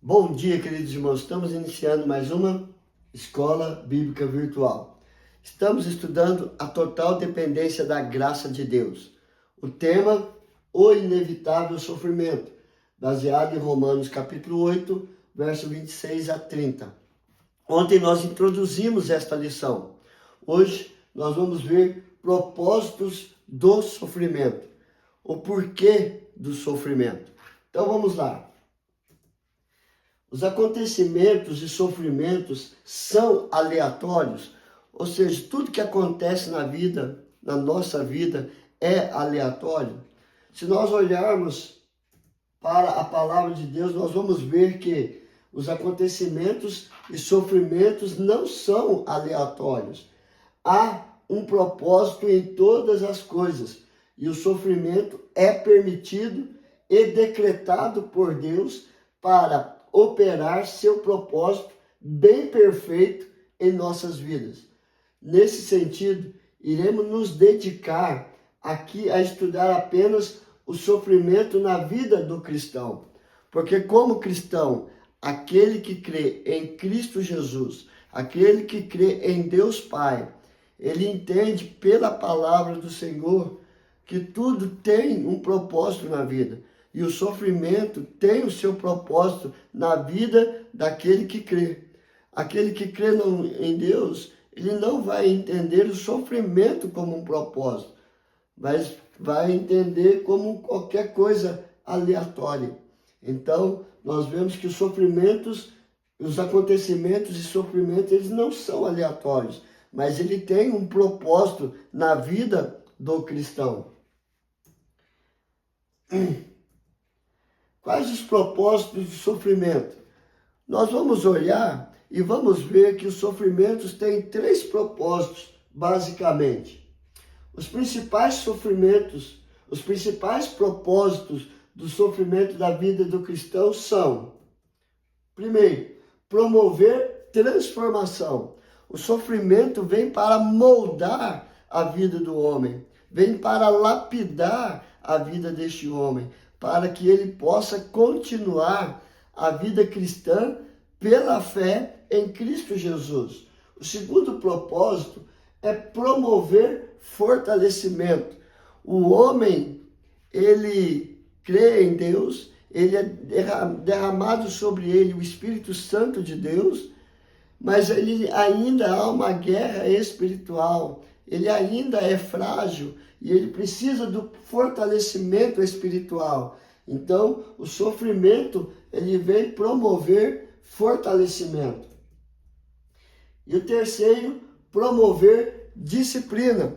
Bom dia, queridos irmãos. Estamos iniciando mais uma escola bíblica virtual. Estamos estudando a total dependência da graça de Deus. O tema, o inevitável sofrimento, baseado em Romanos capítulo 8, verso 26 a 30. Ontem nós introduzimos esta lição. Hoje nós vamos ver propósitos do sofrimento, o porquê do sofrimento. Então vamos lá. Os acontecimentos e sofrimentos são aleatórios, ou seja, tudo que acontece na vida, na nossa vida, é aleatório. Se nós olharmos para a palavra de Deus, nós vamos ver que os acontecimentos e sofrimentos não são aleatórios. Há um propósito em todas as coisas, e o sofrimento é permitido e decretado por Deus para operar seu propósito bem perfeito em nossas vidas. Nesse sentido, iremos nos dedicar aqui a estudar apenas o sofrimento na vida do cristão. Porque como cristão, aquele que crê em Cristo Jesus, aquele que crê em Deus Pai, ele entende pela palavra do Senhor que tudo tem um propósito na vida. E o sofrimento tem o seu propósito na vida daquele que crê. Aquele que crê em Deus, ele não vai entender o sofrimento como um propósito, mas vai entender como qualquer coisa aleatória. Então, nós vemos que os sofrimentos, os acontecimentos e sofrimentos, eles não são aleatórios, mas ele tem um propósito na vida do cristão. Quais os propósitos do sofrimento? Nós vamos olhar e vamos ver que os sofrimentos têm três propósitos, basicamente. Os principais sofrimentos, os principais propósitos do sofrimento da vida do cristão são: primeiro, promover transformação. O sofrimento vem para moldar a vida do homem, vem para lapidar a vida deste homem, para que ele possa continuar a vida cristã pela fé em Cristo Jesus. O segundo propósito é promover fortalecimento. O homem, ele crê em Deus, ele é derramado sobre ele o Espírito Santo de Deus, mas ele ainda há uma guerra espiritual, ele ainda é frágil e ele precisa do fortalecimento espiritual. Então, o sofrimento, ele vem promover fortalecimento. E o terceiro, promover disciplina.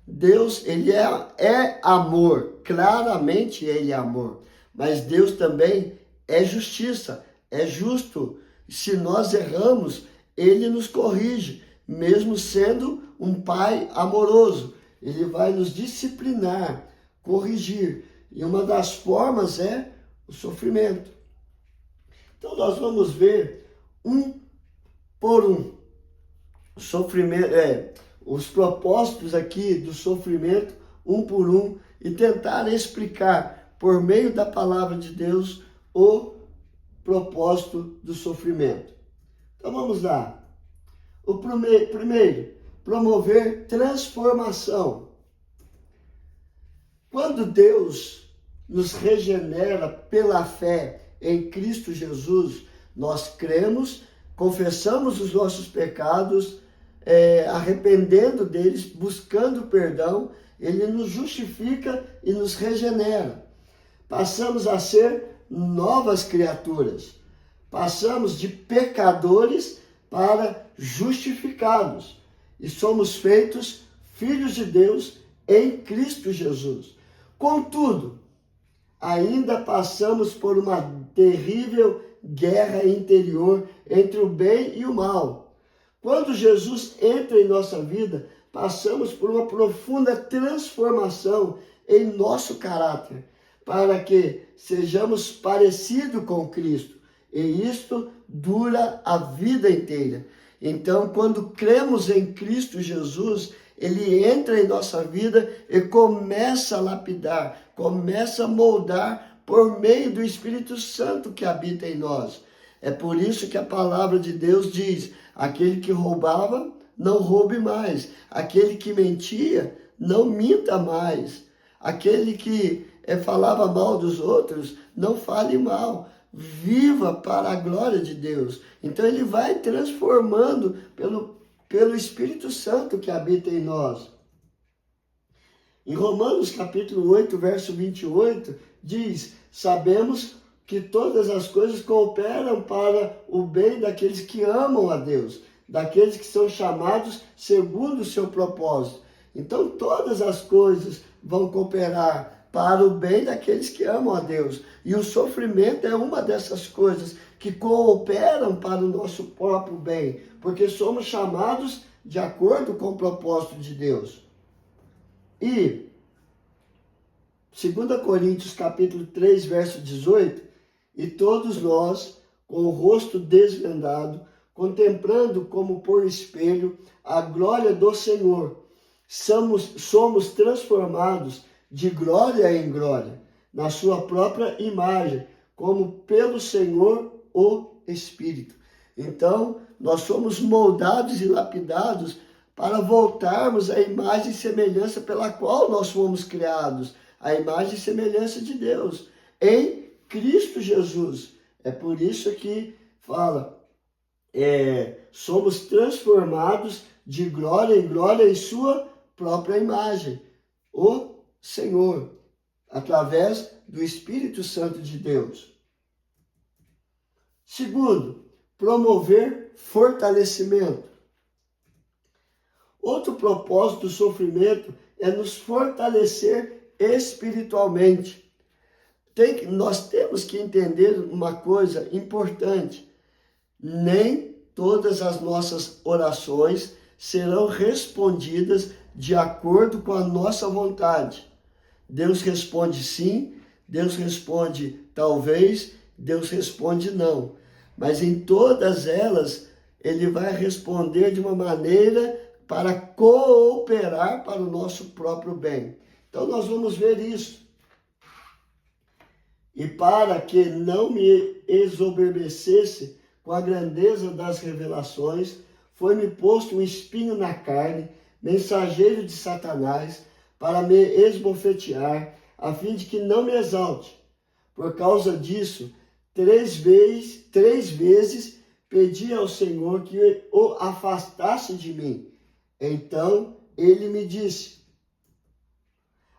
Deus, ele é amor, claramente ele é amor, mas Deus também é justiça, é justo. Se nós erramos, ele nos corrige, mesmo sendo um pai amoroso. Ele vai nos disciplinar, corrigir. E uma das formas é o sofrimento. Então nós vamos ver um por um. O sofrimento, os propósitos aqui do sofrimento, um por um, e tentar explicar por meio da palavra de Deus o propósito do sofrimento. Então vamos lá. O primeiro, promover transformação. Quando Deus nos regenera pela fé em Cristo Jesus, nós cremos, confessamos os nossos pecados, arrependendo deles, buscando perdão, ele nos justifica e nos regenera. Passamos a ser novas criaturas. Passamos de pecadores para justificados. E somos feitos filhos de Deus em Cristo Jesus. Contudo, ainda passamos por uma terrível guerra interior entre o bem e o mal. Quando Jesus entra em nossa vida, passamos por uma profunda transformação em nosso caráter, para que sejamos parecidos com Cristo. E isto dura a vida inteira. Então, quando cremos em Cristo Jesus, ele entra em nossa vida e começa a lapidar, começa a moldar por meio do Espírito Santo que habita em nós. É por isso que a palavra de Deus diz: aquele que roubava, não roube mais. Aquele que mentia, não minta mais. Aquele que falava mal dos outros, não fale mal. Viva para a glória de Deus. Então ele vai transformando pelo Espírito Santo que habita em nós. Em Romanos capítulo 8, verso 28, diz: sabemos que todas as coisas cooperam para o bem daqueles que amam a Deus, daqueles que são chamados segundo o seu propósito. Então todas as coisas vão cooperar para o bem daqueles que amam a Deus. E o sofrimento é uma dessas coisas que cooperam para o nosso próprio bem, porque somos chamados de acordo com o propósito de Deus. E 2 Coríntios capítulo 3, verso 18, e todos nós, com o rosto desvendado, contemplando como por espelho a glória do Senhor, somos transformados de glória em glória, na sua própria imagem, como pelo Senhor o Espírito. Então, nós somos moldados e lapidados para voltarmos à imagem e semelhança pela qual nós fomos criados, a imagem e semelhança de Deus, em Cristo Jesus. É por isso que fala, somos transformados de glória em glória em sua própria imagem, o Senhor, através do Espírito Santo de Deus. Segundo, promover fortalecimento. Outro propósito do sofrimento é nos fortalecer espiritualmente. Nós temos que entender uma coisa importante: nem todas as nossas orações serão respondidas de acordo com a nossa vontade. Deus responde sim, Deus responde talvez, Deus responde não. Mas em todas elas, Ele vai responder de uma maneira para cooperar para o nosso próprio bem. Então nós vamos ver isso. E para que não me exoberbecesse com a grandeza das revelações, foi-me posto um espinho na carne, mensageiro de Satanás, para me esbofetear, a fim de que não me exalte. Por causa disso, três vezes pedi ao Senhor que o afastasse de mim. Então ele me disse: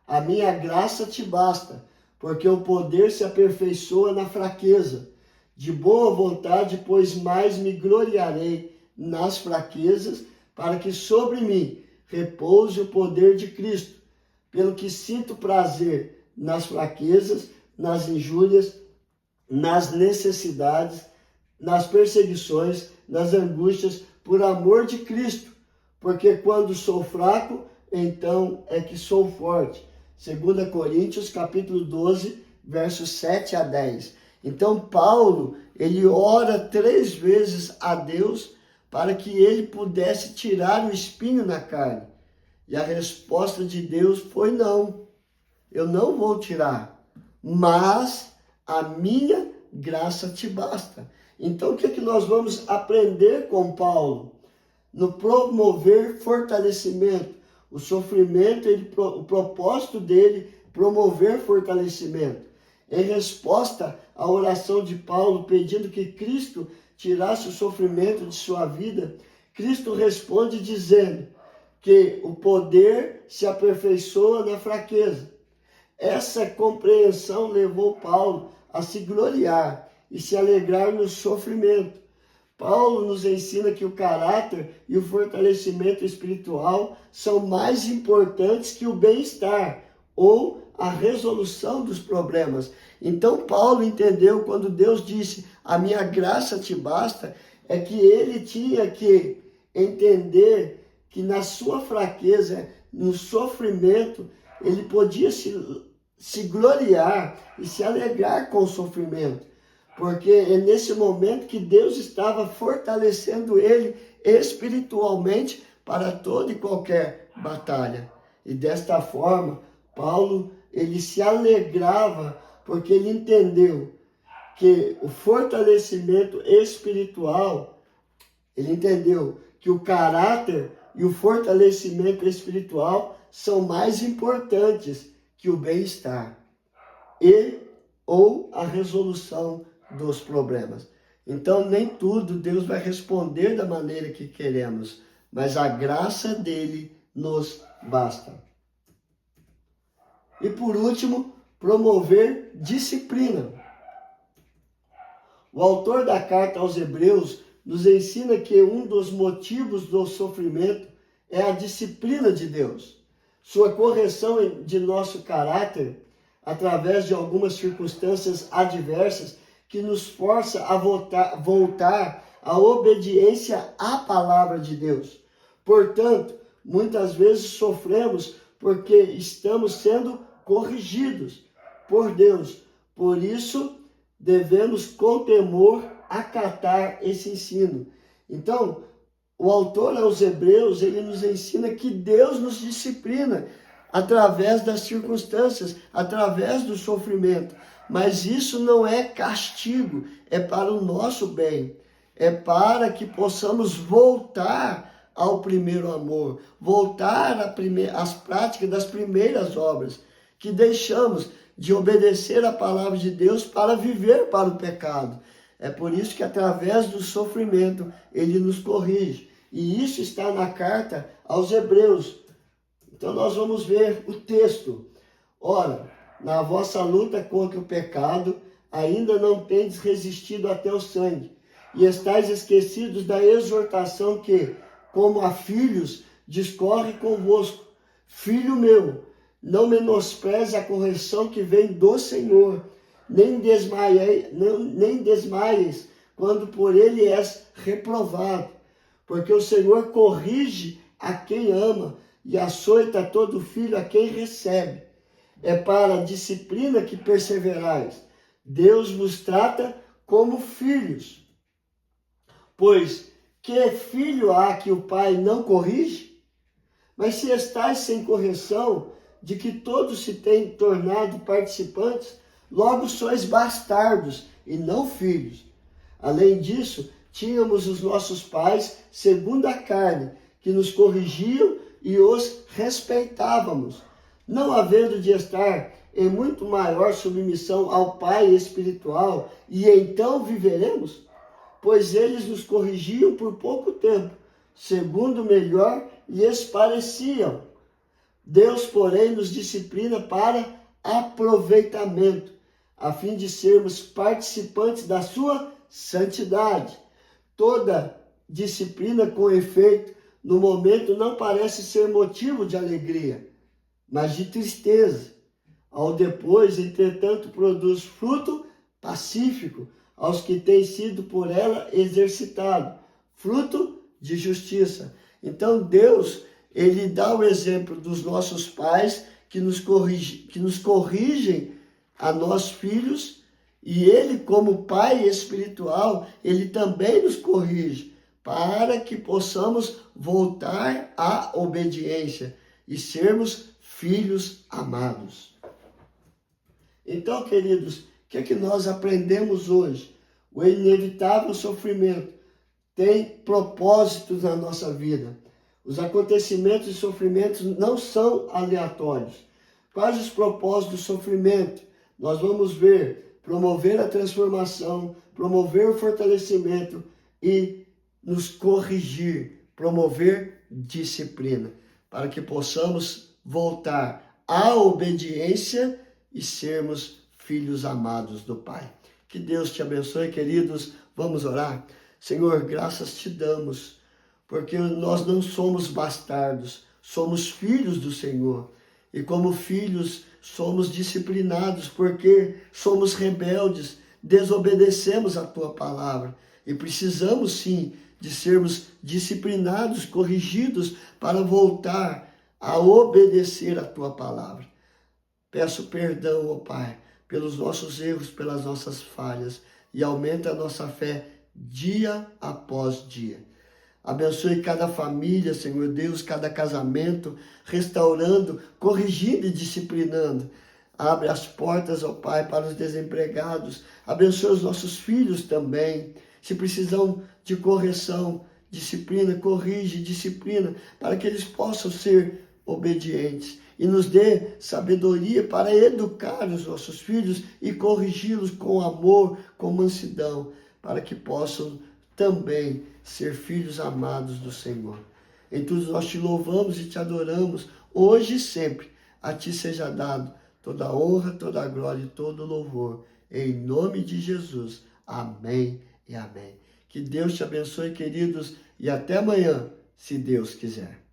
a minha graça te basta, porque o poder se aperfeiçoa na fraqueza. De boa vontade, pois mais me gloriarei nas fraquezas, para que sobre mim repouse o poder de Cristo. Pelo que sinto prazer nas fraquezas, nas injúrias, nas necessidades, nas perseguições, nas angústias, por amor de Cristo. Porque quando sou fraco, então é que sou forte. 2 Coríntios capítulo 12, versos 7 a 10. Então Paulo, ele ora 3 vezes a Deus para que ele pudesse tirar o espinho na carne. E a resposta de Deus foi não. Eu não vou tirar, mas a minha graça te basta. Então o que é que nós vamos aprender com Paulo? No promover fortalecimento. O sofrimento, o propósito dele, promover fortalecimento. Em resposta à oração de Paulo, pedindo que Cristo tirasse o sofrimento de sua vida, Cristo responde dizendo que o poder se aperfeiçoa na fraqueza. Essa compreensão levou Paulo a se gloriar e se alegrar no sofrimento. Paulo nos ensina que o caráter e o fortalecimento espiritual são mais importantes que o bem-estar ou a resolução dos problemas. Então Paulo entendeu quando Deus disse, a minha graça te basta, é que ele tinha que entender que na sua fraqueza, no sofrimento, ele podia se gloriar e se alegrar com o sofrimento. Porque é nesse momento que Deus estava fortalecendo ele espiritualmente para toda e qualquer batalha. E desta forma, Paulo, ele se alegrava porque ele entendeu que o fortalecimento espiritual, ele entendeu que o caráter e o fortalecimento espiritual são mais importantes que o bem-estar e ou a resolução dos problemas. Então, nem tudo Deus vai responder da maneira que queremos, mas a graça dele nos basta. E por último, promover disciplina. O autor da carta aos Hebreus nos ensina que um dos motivos do sofrimento é a disciplina de Deus. Sua correção de nosso caráter, através de algumas circunstâncias adversas, que nos força a voltar à obediência à palavra de Deus. Portanto, muitas vezes sofremos porque estamos sendo corrigidos por Deus. Por isso, devemos com temor acatar esse ensino. Então, o autor aos Hebreus, ele nos ensina que Deus nos disciplina através das circunstâncias, através do sofrimento. Mas isso não é castigo, é para o nosso bem. É para que possamos voltar ao primeiro amor, voltar às práticas das primeiras obras, que deixamos de obedecer a palavra de Deus para viver para o pecado. É por isso que através do sofrimento ele nos corrige. E isso está na carta aos Hebreus. Então nós vamos ver o texto. Ora, na vossa luta contra o pecado, ainda não tendes resistido até o sangue, e estáis esquecidos da exortação que, como a filhos, discorre convosco. Filho meu, não menospreze a correção que vem do Senhor, nem desmaies quando por ele és reprovado, porque o Senhor corrige a quem ama e açoita todo filho a quem recebe. É para a disciplina que perseverais. Deus vos trata como filhos. Pois que filho há que o pai não corrige? Mas se estáis sem correção, de que todos se têm tornado participantes, logo sois bastardos e não filhos. Além disso, tínhamos os nossos pais, segundo a carne, que nos corrigiam e os respeitávamos, não havendo de estar em muito maior submissão ao Pai espiritual, e então viveremos? Pois eles nos corrigiam por pouco tempo, segundo melhor lhes pareciam. Deus, porém, nos disciplina para aproveitamento, a fim de sermos participantes da sua santidade. Toda disciplina, com efeito, no momento não parece ser motivo de alegria, mas de tristeza. Ao depois, entretanto, produz fruto pacífico aos que têm sido por ela exercitado, fruto de justiça. Então Deus, ele dá o exemplo dos nossos pais que nos corrigem a nós filhos, e ele, como pai espiritual, ele também nos corrige para que possamos voltar à obediência e sermos filhos amados. Então, queridos, o que é que nós aprendemos hoje? O inevitável sofrimento tem propósitos na nossa vida. Os acontecimentos e sofrimentos não são aleatórios. Quais os propósitos do sofrimento? Nós vamos ver: promover a transformação, promover o fortalecimento e nos corrigir, promover disciplina, para que possamos voltar à obediência e sermos filhos amados do Pai. Que Deus te abençoe, queridos. Vamos orar. Senhor, graças te damos, porque nós não somos bastardos, somos filhos do Senhor. E como filhos, somos disciplinados, porque somos rebeldes, desobedecemos a tua palavra. E precisamos sim de sermos disciplinados, corrigidos, para voltar a obedecer a tua palavra. Peço perdão, ó Pai, pelos nossos erros, pelas nossas falhas, e aumenta a nossa fé dia após dia. Abençoe cada família, Senhor Deus, cada casamento, restaurando, corrigindo e disciplinando. Abre as portas, ó Pai, para os desempregados. Abençoa os nossos filhos também. Se precisam de correção, disciplina, corrige, disciplina, para que eles possam ser obedientes. E nos dê sabedoria para educar os nossos filhos e corrigi-los com amor, com mansidão, para que possam também ser filhos amados do Senhor. Em tudo nós te louvamos e te adoramos, hoje e sempre. A ti seja dado toda a honra, toda a glória e todo o louvor. Em nome de Jesus. Amém e amém. Que Deus te abençoe, queridos, e até amanhã, se Deus quiser.